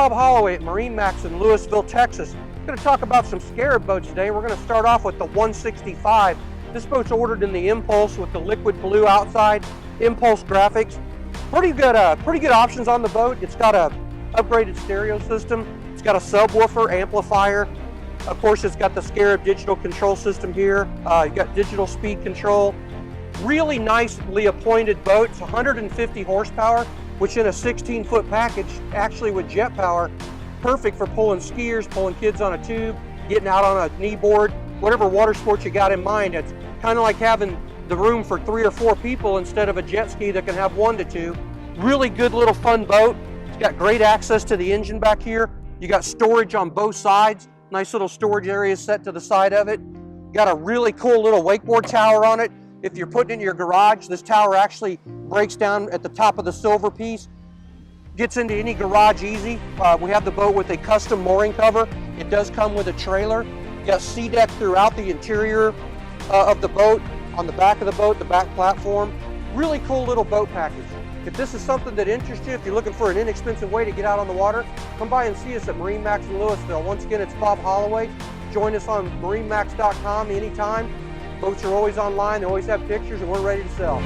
Bob Holloway at MarineMax in Lewisville, Texas. I'm going to talk about some Scarab boats today. We're going to start off with the 165. This boat's ordered in the Impulse with the liquid blue outside, Impulse graphics. Pretty good options on the boat. It's got a upgraded stereo system. It's got a subwoofer, amplifier. Of course, it's got the Scarab digital control system here. You got digital speed control. Really nicely appointed boat. It's 150 horsepower, which in a 16-foot package, actually with jet power, perfect for pulling skiers, pulling kids on a tube, getting out on a knee board, whatever water sports you got in mind. It's kind of like having the room for 3 or 4 people instead of a jet ski that can have 1 to 2. Really good little fun boat. It's got great access to the engine back here. You got storage on both sides. Nice little storage area set to the side of it. Got a really cool little wakeboard tower on it. If you're putting it in your garage, this tower actually breaks down at the top of the silver piece. Gets into any garage easy. We have the boat with a custom mooring cover. It does come with a trailer. You got sea deck throughout the interior of the boat, on the back of the boat, the back platform. Really cool little boat package. If this is something that interests you, if you're looking for an inexpensive way to get out on the water, come by and see us at MarineMax in Lewisville. Once again, it's Bob Holloway. Join us on MarineMax.com anytime. Boats are always online, they always have pictures, and we're ready to sell.